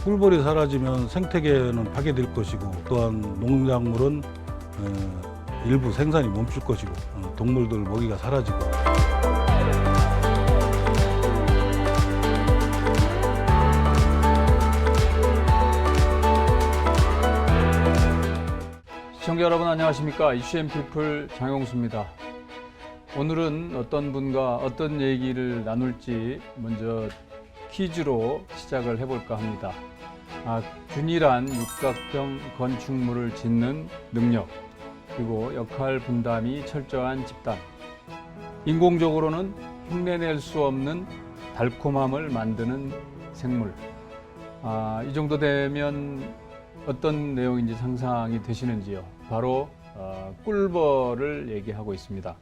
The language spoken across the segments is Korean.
꿀벌이 사라지면 생태계는 파괴될 것이고 또한 농작물은 일부 생산이 멈출 것이고 동물들 먹이가 사라지고 시청자 여러분 안녕하십니까. 이슈앤피플 장용수입니다. 오늘은 어떤 분과 어떤 얘기를 나눌지 먼저 퀴즈로 시작을 해볼까 합니다. 균일한 육각형 건축물을 짓는 능력, 그리고 역할 분담이 철저한 집단, 인공적으로는 흉내낼 수 없는 달콤함을 만드는 생물. 이 정도 되면 어떤 내용인지 상상이 되시는지요? 바로 꿀벌을 얘기하고 있습니다.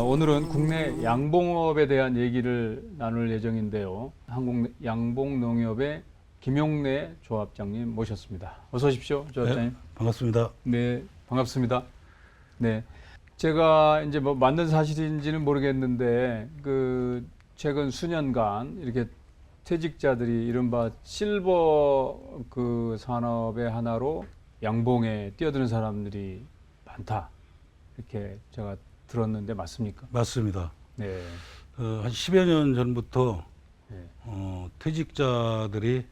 오늘은 국내 양봉업에 대한 얘기를 나눌 예정인데요. 한국양봉농협의 김용래 조합장님 모셨습니다. 어서 오십시오, 조합장님. 네, 반갑습니다. 네, 반갑습니다. 네, 제가 이제 뭐 맞는 사실인지는 모르겠는데 최근 수년간 이렇게 퇴직자들이 이른바 실버 산업의 하나로 양봉에 뛰어드는 사람들이 많다, 이렇게 제가 들었는데 맞습니까? 맞습니다. 네. 한 10여 년 전부터 네. 퇴직자들이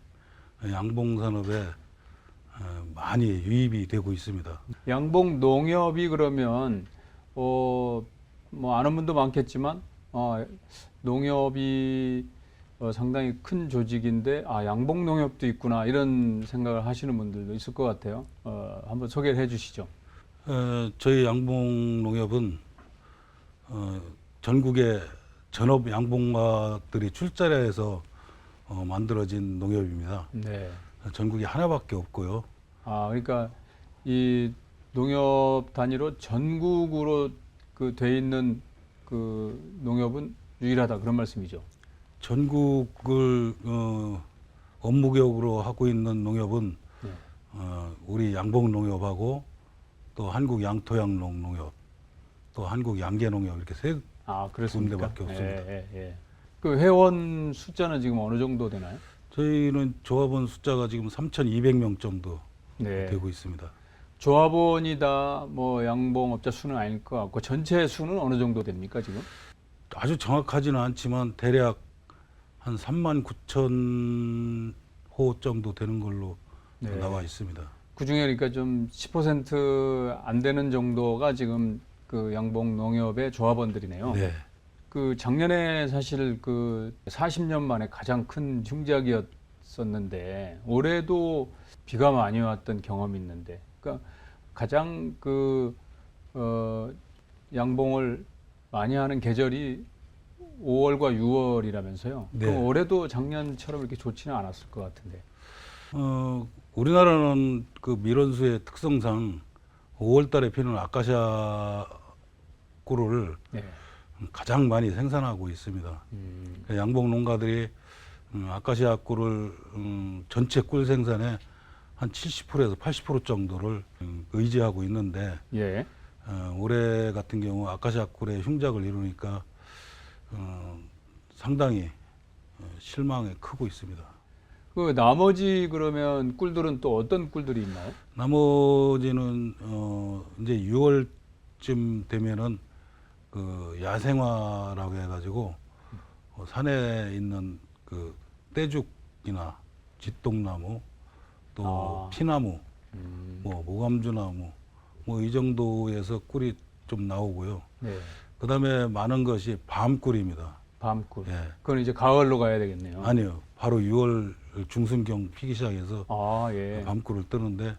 양봉 산업에 많이 유입이 되고 있습니다. 양봉 농협이 그러면 뭐 아는 분도 많겠지만 농협이 상당히 큰 조직인데 양봉 농협도 있구나, 이런 생각을 하시는 분들도 있을 것 같아요. 한번 소개를 해주시죠. 저희 양봉 농협은 전국의 전업 양봉가들이 출자해서 만들어진 농협입니다. 네. 전국에 하나밖에 없고요. 그러니까 이 농협 단위로 전국으로 돼 있는 농협은 유일하다, 그런 말씀이죠. 전국을 업무격으로 하고 있는 농협은 네. 우리 양봉 농협하고 또 한국 양토양농 농협, 또 한국 양계농협, 이렇게 세 그렇습니까? 군데밖에 없습니다. 예. 그 회원 숫자는 지금 어느 정도 되나요? 저희는 조합원 숫자가 지금 3,200명 정도 네. 되고 있습니다. 조합원이다 뭐 양봉업자 수는 아닐 것 같고, 전체 수는 어느 정도 됩니까 지금? 아주 정확하지는 않지만 대략 한 39,000호 정도 되는 걸로 네. 나와 있습니다. 그 중에 그러니까 좀 10%안 되는 정도가 지금 양봉 농협의 조합원들이네요. 네. 작년에 사실 40년 만에 가장 큰 흉작이었었는데, 올해도 비가 많이 왔던 경험이 있는데, 그러니까 가장 양봉을 많이 하는 계절이 5월과 6월이라면서요. 네. 그럼 올해도 작년처럼 이렇게 좋지는 않았을 것 같은데. 우리나라는 밀원수의 특성상 5월 달에 피는 아카시아 꿀을 네. 가장 많이 생산하고 있습니다. 양봉 농가들이 아카시아 꿀을 전체 꿀 생산의 한 70%에서 80% 정도를 의지하고 있는데, 예. 올해 같은 경우 아카시아 꿀의 흉작을 이루니까 상당히 실망이 크고 있습니다. 나머지 그러면 꿀들은 또 어떤 꿀들이 있나요? 나머지는 이제 6월쯤 되면은 야생화라고 해가지고 산에 있는 떼죽이나 쥐똥나무, 또 피나무, 모감주나무, 이 정도에서 꿀이 좀 나오고요. 네. 그다음에 많은 것이 밤꿀입니다. 밤꿀. 예. 그건 이제 가을로 가야 되겠네요. 아니요, 바로 6월 중순경 피기 시작해서 예. 밤꿀을 뜨는데,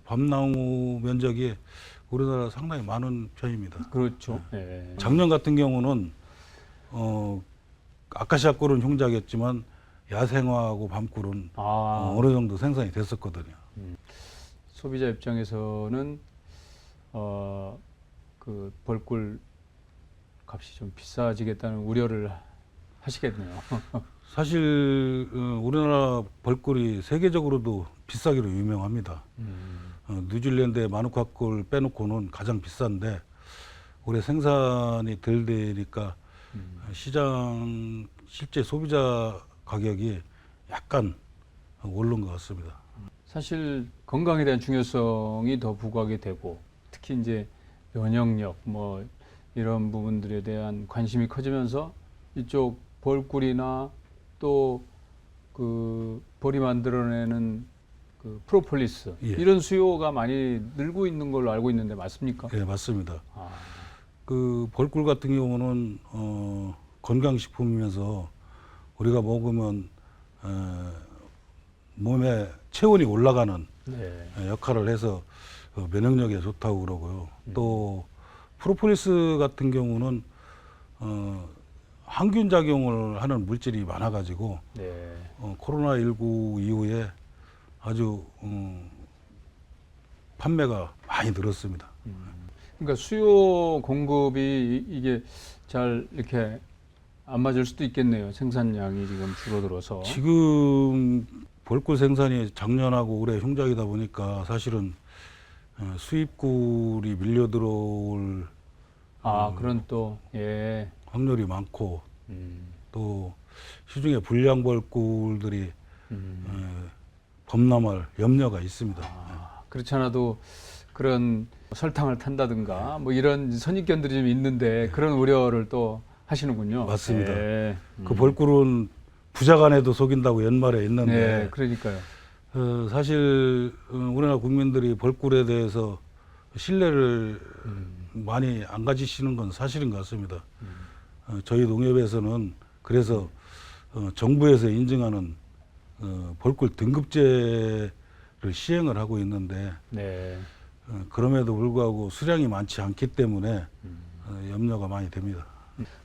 밤나무 면적이 우리나라 상당히 많은 편입니다. 그렇죠. 예. 작년 같은 경우는 아카시아 꿀은 흉작이었지만 야생화하고 밤꿀은 어느 정도 생산이 됐었거든요. 소비자 입장에서는 벌꿀 값이 좀 비싸지겠다는 우려를 하시겠네요. 사실 우리나라 벌꿀이 세계적으로도 비싸기로 유명합니다. 뉴질랜드의 마누카 꿀 빼놓고는 가장 비싼데 올해 생산이 덜 되니까 시장 실제 소비자 가격이 약간 오른 것 같습니다. 사실 건강에 대한 중요성이 더 부각이 되고 특히 이제 면역력 뭐 이런 부분들에 대한 관심이 커지면서 이쪽 벌꿀이나 또 그 벌이 만들어내는 그 프로폴리스 예. 이런 수요가 많이 늘고 있는 걸로 알고 있는데 맞습니까? 예, 맞습니다. 아, 그 벌꿀 같은 경우는 건강식품이면서 우리가 먹으면 몸에 체온이 올라가는 네. 역할을 해서 면역력에 좋다고 그러고요. 또 프로폴리스 같은 경우는 항균 작용을 하는 물질이 많아가지고 네. 코로나19 이후에 아주 판매가 많이 늘었습니다. 그러니까 수요 공급이 이게 잘 이렇게 안 맞을 수도 있겠네요. 생산량이 지금 줄어들어서. 지금 벌꿀 생산이 작년하고 올해 흉작이다 보니까 사실은 수입꿀이 밀려 들어올 그런 또 예. 확률이 많고 음, 또 시중에 불량 벌꿀들이 음. 범람할 염려가 있습니다. 그렇지 않아도 그런 설탕을 탄다든가 뭐 이런 선입견들이 좀 있는데 그런 우려를 또 하시는군요. 맞습니다. 예. 그 벌꿀은 부자간에도 속인다고 옛말에 있는데 네, 그러니까요. 사실 우리나라 국민들이 벌꿀에 대해서 신뢰를 많이 안 가지시는 건 사실인 것 같습니다. 저희 농협에서는 그래서 정부에서 인증하는 벌꿀 등급제를 시행을 하고 있는데 네. 그럼에도 불구하고 수량이 많지 않기 때문에 염려가 많이 됩니다.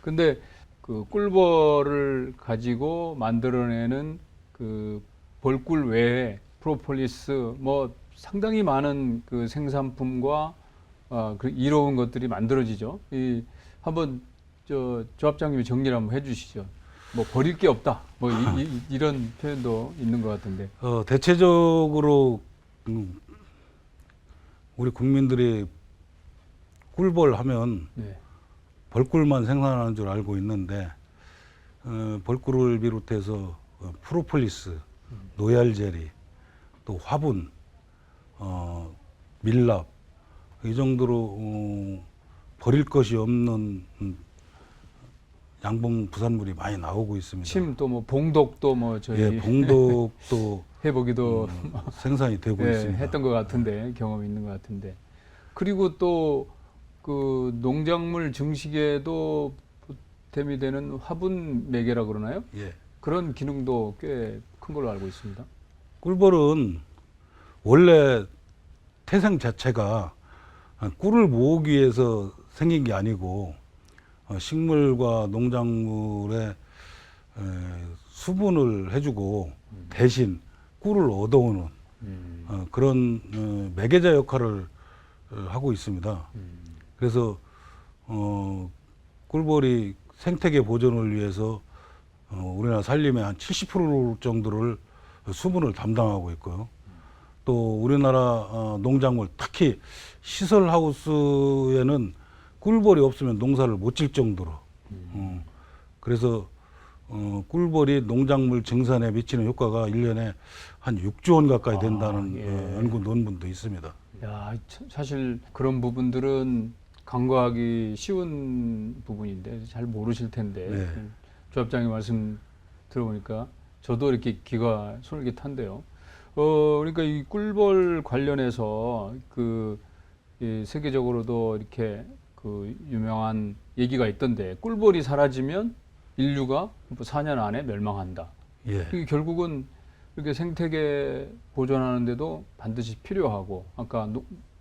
근데 그 꿀벌을 가지고 만들어내는 그 벌꿀 외에 프로폴리스 뭐 상당히 많은 그 생산품과 그 이로운 것들이 만들어지죠. 이 한번 저 조합장님이 정리를 한번 해주시죠. 뭐 버릴 게 없다. 뭐 이런 표현도 있는 것 같은데. 대체적으로 우리 국민들이 꿀벌 하면 네. 벌꿀만 생산하는 줄 알고 있는데 벌꿀을 비롯해서 프로폴리스, 노얄제리, 또 화분, 밀랍 이 정도로 버릴 것이 없는 양봉 부산물이 많이 나오고 있습니다. 침 또 뭐 봉독도 뭐 저희 예, 봉독도 해보기도 생산이 되고 예, 있습니다. 했던 것 같은데 경험이 있는 것 같은데 그리고 또 그 농작물 증식에도 보탬이 되는 화분 매개라 그러나요? 예. 그런 기능도 꽤 큰 걸로 알고 있습니다. 꿀벌은 원래 태생 자체가 꿀을 모으기 위해서 생긴 게 아니고 식물과 농작물에 수분을 해주고 대신 꿀을 얻어오는 그런 매개자 역할을 하고 있습니다. 그래서 꿀벌이 생태계 보존을 위해서 우리나라 산림의 한 70% 정도를 수분을 담당하고 있고요. 또 우리나라 농작물 특히 시설 하우스에는 꿀벌이 없으면 농사를 못 질 정도로 그래서 꿀벌이 농작물 증산에 미치는 효과가 1년에 한 6조 원 가까이 된다는 예. 연구 논문도 있습니다. 야, 사실 그런 부분들은 간과하기 쉬운 부분인데 잘 모르실 텐데 네. 조합장님 말씀 들어보니까 저도 이렇게 귀가 솔깃한데요. 그러니까 이 꿀벌 관련해서 이 세계적으로도 이렇게 그 유명한 얘기가 있던데 꿀벌이 사라지면 인류가 4년 안에 멸망한다. 예. 이게 결국은 이렇게 생태계 보존하는데도 반드시 필요하고 아까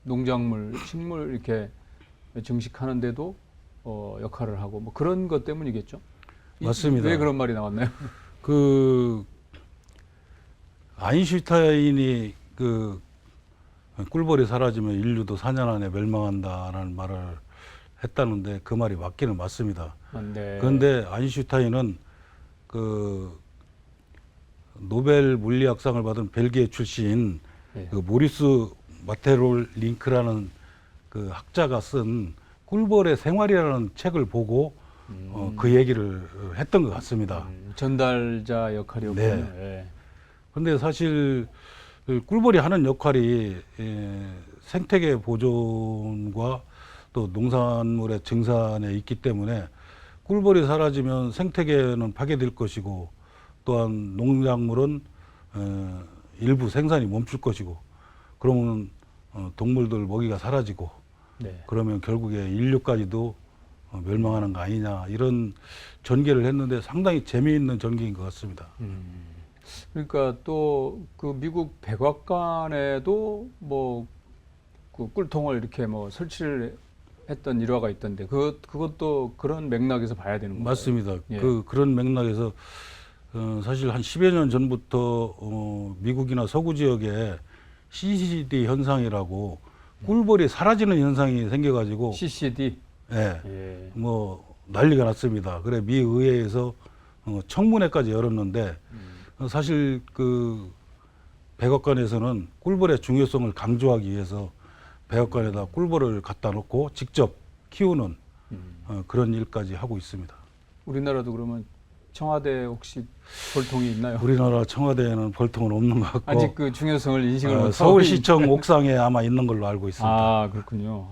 농작물, 식물 이렇게 증식하는데도 역할을 하고 뭐 그런 것 때문이겠죠. 맞습니다. 왜 그런 말이 나왔나요? 그 아인슈타인이 그 꿀벌이 사라지면 인류도 4년 안에 멸망한다라는 말을 했다는데 그 말이 맞기는 맞습니다. 네. 그런데 아인슈타인은 그 노벨 물리학상을 받은 벨기에 출신 네. 그 모리스 마테롤 링크라는 그 학자가 쓴 꿀벌의 생활이라는 책을 보고 그 얘기를 했던 것 같습니다. 전달자 역할이었군요. 네. 예. 그런데 사실 그 꿀벌이 하는 역할이 생태계 보존과 또 농산물의 증산에 있기 때문에 꿀벌이 사라지면 생태계는 파괴될 것이고 또한 농작물은 일부 생산이 멈출 것이고 그러면 동물들 먹이가 사라지고 네. 그러면 결국에 인류까지도 멸망하는 거 아니냐 이런 전개를 했는데 상당히 재미있는 전개인 것 같습니다. 그러니까 또 그 미국 백악관에도 뭐 그 꿀통을 이렇게 뭐 설치를 했던 일화가 있던데 그것도 그런 맥락에서 봐야 되는 건가요? 맞습니다. 예. 그런 맥락에서 사실 한 10여 년 전부터 미국이나 서구 지역에 CCD 현상이라고 꿀벌이 사라지는 현상이 생겨가지고 CCD. 예, 예. 뭐 난리가 났습니다. 그래 미 의회에서 청문회까지 열었는데 사실 그 백악관에서는 꿀벌의 중요성을 강조하기 위해서 백악관에다 꿀벌을 갖다 놓고 직접 키우는 그런 일까지 하고 있습니다. 우리나라도 그러면 청와대 혹시 벌통이 있나요? 우리나라 청와대에는 벌통은 없는 것 같고 아직 그 중요성을 인식을 못하고 서울시청 옥상에 아마 있는 걸로 알고 있습니다. 아, 그렇군요.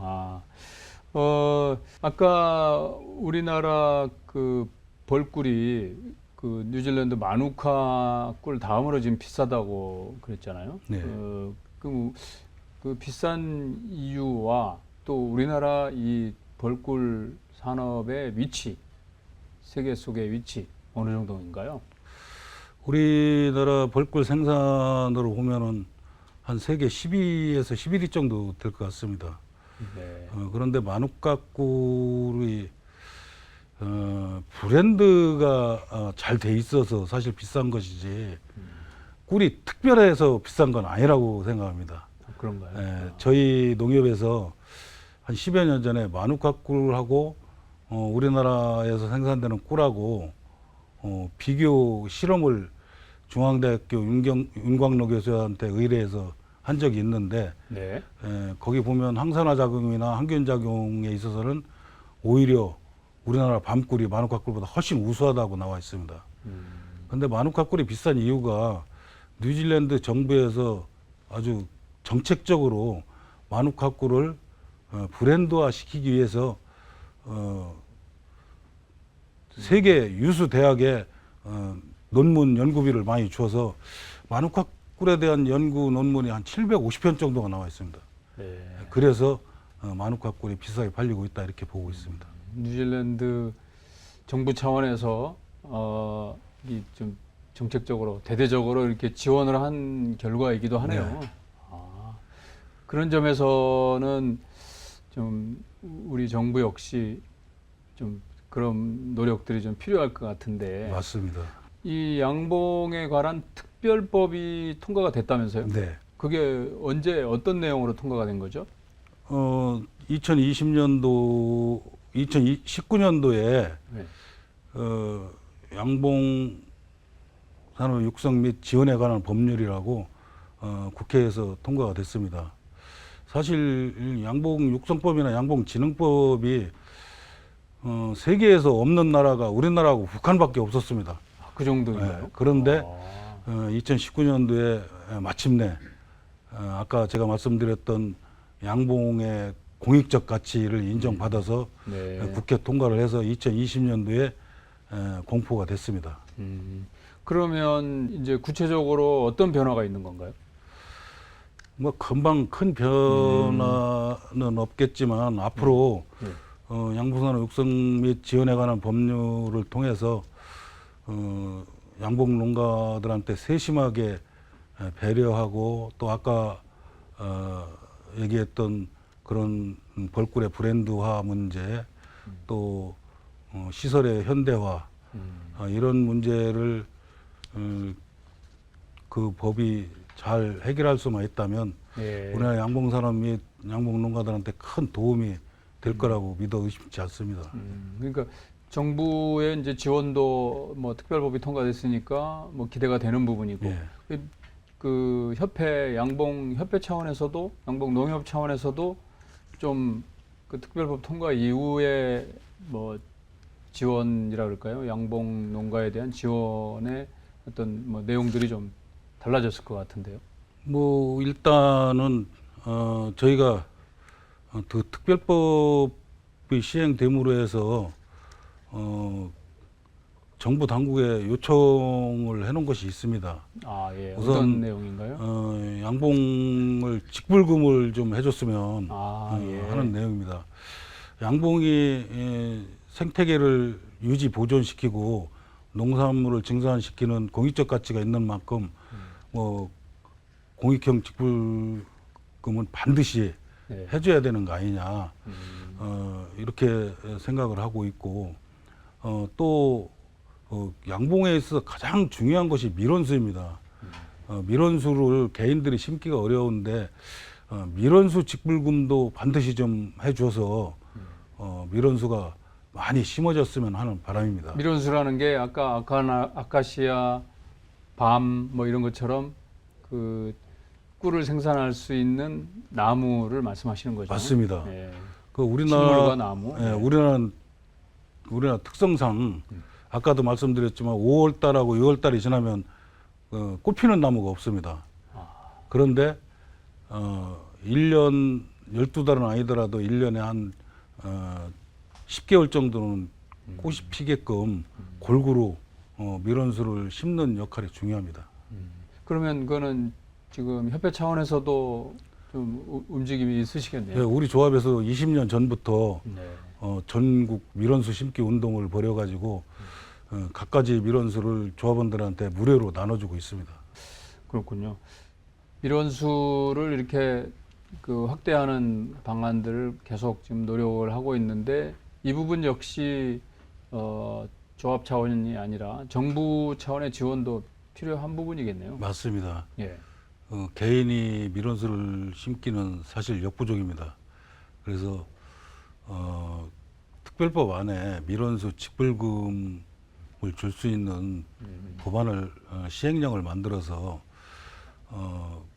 아까 우리나라 그 벌꿀이 그 뉴질랜드 마누카 꿀 다음으로 지금 비싸다고 그랬잖아요. 네. 그 비싼 이유와 또 우리나라 이 벌꿀 산업의 위치, 세계 속의 위치 어느 정도인가요? 우리나라 벌꿀 생산으로 보면은 한 세계 10위에서 11위 정도 될 것 같습니다. 네. 그런데 마누카 꿀이 브랜드가 잘 돼 있어서 사실 비싼 것이지 꿀이 특별해서 비싼 건 아니라고 생각합니다. 그런가요? 저희 농협에서 한 10여 년 전에 마누카 꿀하고 우리나라에서 생산되는 꿀하고 비교 실험을 중앙대학교 윤광로 교수한테 의뢰해서 한 적이 있는데 네. 거기 보면 항산화 작용이나 항균 작용에 있어서는 오히려 우리나라 밤꿀이 마누카 꿀보다 훨씬 우수하다고 나와 있습니다. 그런데 마누카 꿀이 비싼 이유가 뉴질랜드 정부에서 아주 정책적으로 마누카 꿀을 브랜드화 시키기 위해서 세계 유수 대학에 논문 연구비를 많이 줘서 마누카 꿀에 대한 연구 논문이 한 750편 정도가 나와 있습니다. 네. 그래서 마누카 꿀이 비싸게 팔리고 있다 이렇게 보고 있습니다. 뉴질랜드 정부 차원에서 이 좀 정책적으로 대대적으로 이렇게 지원을 한 결과이기도 하네요. 네. 그런 점에서는 좀 우리 정부 역시 좀 그런 노력들이 좀 필요할 것 같은데 맞습니다. 이 양봉에 관한 특별법이 통과가 됐다면서요? 네. 그게 언제 어떤 내용으로 통과가 된 거죠? 2019년도에 네. 양봉 산업 육성 및 지원에 관한 법률이라고 국회에서 통과가 됐습니다. 사실 양봉 육성법이나 양봉 진흥법이 세계에서 없는 나라가 우리나라하고 북한밖에 없었습니다. 그 정도인가요? 그런데 2019년도에 마침내 아까 제가 말씀드렸던 양봉의 공익적 가치를 인정받아서 네. 국회 통과를 해서 2020년도에 공포가 됐습니다. 그러면 이제 구체적으로 어떤 변화가 있는 건가요? 뭐 금방 큰 변화는 없겠지만 앞으로 양봉산업 육성 및 지원에 관한 법률을 통해서 양봉 농가들한테 세심하게 배려하고 또 아까 얘기했던 그런 벌꿀의 브랜드화 문제 또 시설의 현대화 이런 문제를 그 법이 잘 해결할 수만 있다면 예. 우리나라 양봉산업 및 양봉농가들한테 큰 도움이 될 거라고 믿어 의심치 않습니다. 그러니까 정부의 이제 지원도 뭐 특별법이 통과됐으니까 뭐 기대가 되는 부분이고 예. 그 협회 양봉 협회 차원에서도 양봉 농협 차원에서도 좀 그 특별법 통과 이후에 뭐 지원이라 그럴까요? 양봉 농가에 대한 지원의 어떤 뭐 내용들이 좀 달라졌을 것 같은데요. 뭐 일단은 저희가 그 특별법이 시행됨으로 해서 정부 당국에 요청을 해놓은 것이 있습니다. 아, 예. 우선, 어떤 내용인가요? 양봉을 직불금을 좀 해줬으면 아, 예. 하는 내용입니다. 양봉이 생태계를 유지 보존시키고 농산물을 증산시키는 공익적 가치가 있는 만큼 뭐 공익형 직불금은 반드시 예. 해줘야 되는 거 아니냐 이렇게 생각을 하고 있고 또 양봉에 있어서 가장 중요한 것이 밀원수입니다. 밀원수를 개인들이 심기가 어려운데 밀원수 직불금도 반드시 좀 해줘서 밀원수가 많이 심어졌으면 하는 바람입니다. 밀원수라는 게 아까 아카시아, 밤 뭐 이런 것처럼 그 꿀을 생산할 수 있는 나무를 말씀하시는 거죠. 맞습니다. 예. 그 식물과 나무. 예, 예. 우리나라 특성상 아까도 말씀드렸지만 5월 달하고 6월 달이 지나면 꽃 피는 나무가 없습니다. 그런데 1년 12달은 아니더라도 1년에 한 10개월 정도는 꽃이 피게끔 골고루 밀원수를 심는 역할이 중요합니다. 그러면 그거는 지금 협회 차원에서도 좀 움직임이 있으시겠네요. 예, 우리 조합에서 20년 전부터 네. 전국 밀원수 심기 운동을 벌여가지고 갖가지 밀원수를 조합원들한테 무료로 나눠주고 있습니다. 그렇군요. 밀원수를 이렇게 그 확대하는 방안들을 계속 지금 노력을 하고 있는데 이 부분 역시 조합 차원이 아니라 정부 차원의 지원도 필요한 부분이겠네요. 맞습니다. 예. 개인이 밀원수를 심기는 사실 역부족입니다. 그래서 특별법 안에 밀원수 직불금을 줄 수 있는 법안을 시행령을 만들어서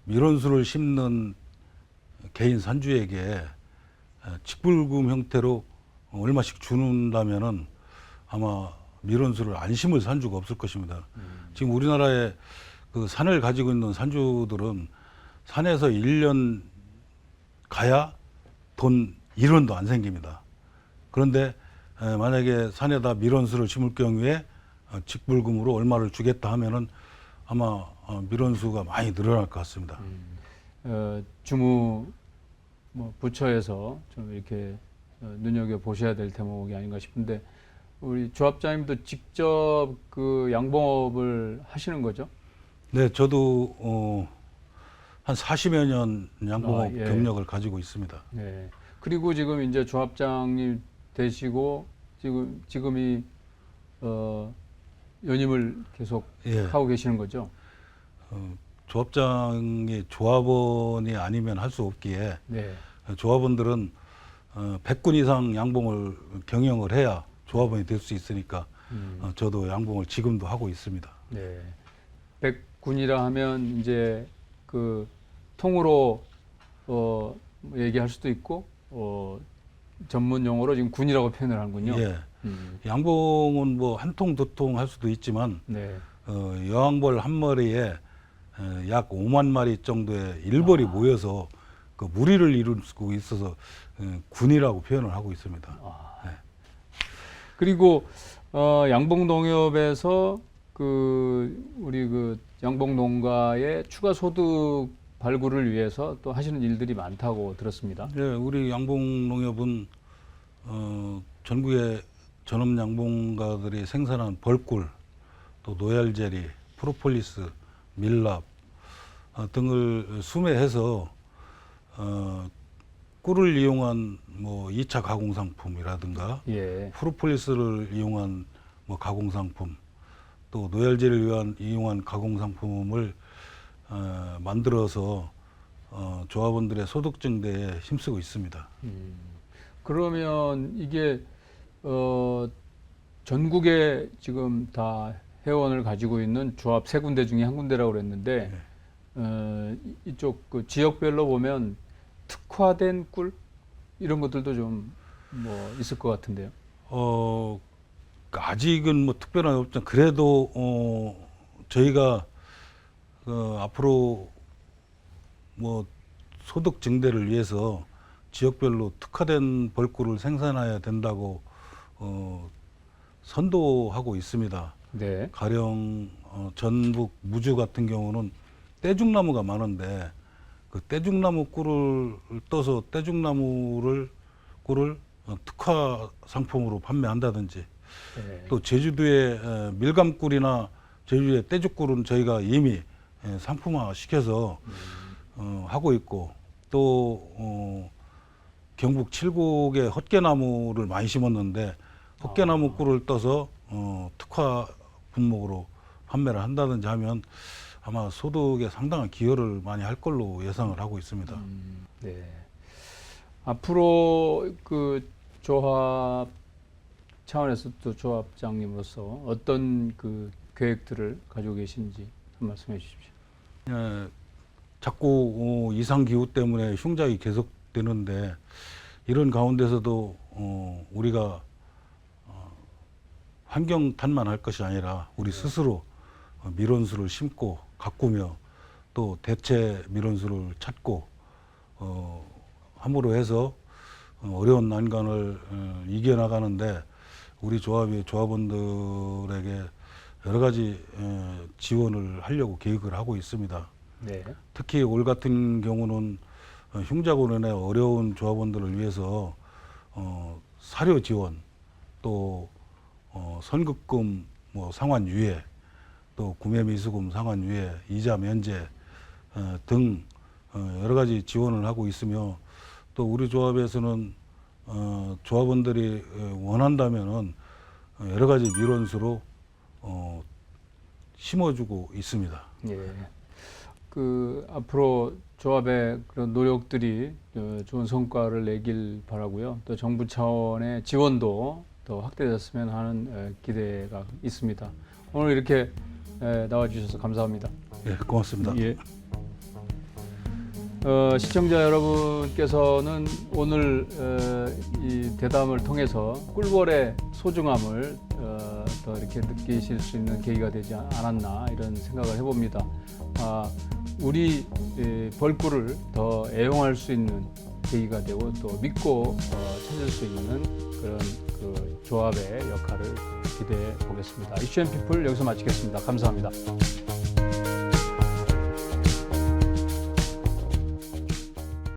밀원수를 심는 개인 산주에게 직불금 형태로 얼마씩 주는다면은 아마 밀원수를 안 심을 산주가 없을 것입니다. 지금 우리나라에 그 산을 가지고 있는 산주들은 산에서 1년 가야 돈 1원도 안 생깁니다. 그런데 만약에 산에다 밀원수를 심을 경우에 직불금으로 얼마를 주겠다 하면은 아마 밀원수가 많이 늘어날 것 같습니다. 주무 뭐 부처에서 좀 이렇게 눈여겨 보셔야 될 대목이 아닌가 싶은데 우리 조합장님도 직접 그 양봉업을 하시는 거죠? 네, 저도 한 40여 년 양봉업 예. 경력을 가지고 있습니다. 네. 그리고 지금 이제 조합장님 되시고 지금이 연임을 계속 예. 하고 계시는 거죠? 조합장이 조합원이 아니면 할 수 없기에 네. 조합원들은 100군 이상 양봉을 경영을 해야 조합원이 될 수 있으니까 저도 양봉을 지금도 하고 있습니다. 네. 백군이라 하면 이제 그 통으로 얘기할 수도 있고 전문 용어로 지금 군이라고 표현을 하는군요. 예. 양봉은 뭐 한 통, 두 통 할 수도 있지만 네. 여왕벌 한 마리에 약 5만 마리 정도의 일벌이 모여서 그 무리를 이루고 있어서 군이라고 표현을 하고 있습니다. 네. 그리고 양봉농협에서 그 우리 그 양봉농가의 추가 소득 발굴을 위해서 또 하시는 일들이 많다고 들었습니다. 네, 우리 양봉농협은 전국의 전업 양봉가들이 생산한 벌꿀, 또 노얄제리, 프로폴리스, 밀랍 등을 수매해서 꿀을 이용한 뭐 2차 가공 상품이라든가 예. 프로폴리스를 이용한 뭐 가공 상품, 또 노얄제를 이용한 가공 상품을 만들어서 조합원들의 소득 증대에 힘쓰고 있습니다. 그러면 이게 전국에 지금 다 회원을 가지고 있는 조합 세 군데 중에 한 군데라고 그랬는데 이쪽 그 지역별로 보면 특화된 꿀 이런 것들도 좀 뭐 있을 것 같은데요. 그러니까 아직은 뭐 특별한 없지만 그래도 저희가 앞으로 뭐 소득 증대를 위해서 지역별로 특화된 벌꿀을 생산해야 된다고 선도하고 있습니다. 네. 가령 전북 무주 같은 경우는 떼죽나무가 많은데 그 떼죽나무 꿀을 떠서 떼죽나무를 꿀을 특화 상품으로 판매한다든지 네. 또 제주도의 밀감꿀이나 제주도의 떼죽꿀은 저희가 이미 상품화 시켜서 하고 있고 또 경북 칠곡에 헛개나무를 많이 심었는데 헛개나무 꿀을 떠서 특화 분목으로 판매를 한다든지 하면 아마 소득에 상당한 기여를 많이 할 걸로 예상을 하고 있습니다. 네. 앞으로 그 조합 차원에서 또 조합장님으로서 어떤 그 계획들을 가지고 계신지 한 말씀해 주십시오. 예, 자꾸 이상 기후 때문에 흉작이 계속되는데 이런 가운데서도 우리가 환경 탓만 것이 아니라 우리 스스로 밀원수를 심고 가꾸며 또 대체 밀원수를 찾고 함으로 해서 어려운 난관을 이겨나가는데 우리 조합이 조합원들에게 여러 가지 지원을 하려고 계획을 하고 있습니다. 네. 특히 올 같은 경우는 흉작으로 인해 어려운 조합원들을 위해서 사료 지원 또 선급금 뭐 상환 유예 또 구매 미수금 상환 유예 이자 면제 등 여러 가지 지원을 하고 있으며 또 우리 조합에서는 조합원들이 원한다면은 여러 가지 밀원수로 심어주고 있습니다. 예. 그 앞으로 조합의 그런 노력들이 좋은 성과를 내길 바라고요. 또 정부 차원의 지원도 더 확대됐으면 하는 기대가 있습니다. 오늘 이렇게 나와주셔서 감사합니다. 예, 고맙습니다. 예. 시청자 여러분께서는 오늘 이 대담을 통해서 꿀벌의 소중함을 더 이렇게 느끼실 수 있는 계기가 되지 않았나 이런 생각을 해봅니다. 우리 벌꿀을 더 애용할 수 있는 계기가 되고 또 믿고 찾을 수 있는 그런 그 조합의 역할을 기대해 보겠습니다. 이슈앤피플 여기서 마치겠습니다. 감사합니다.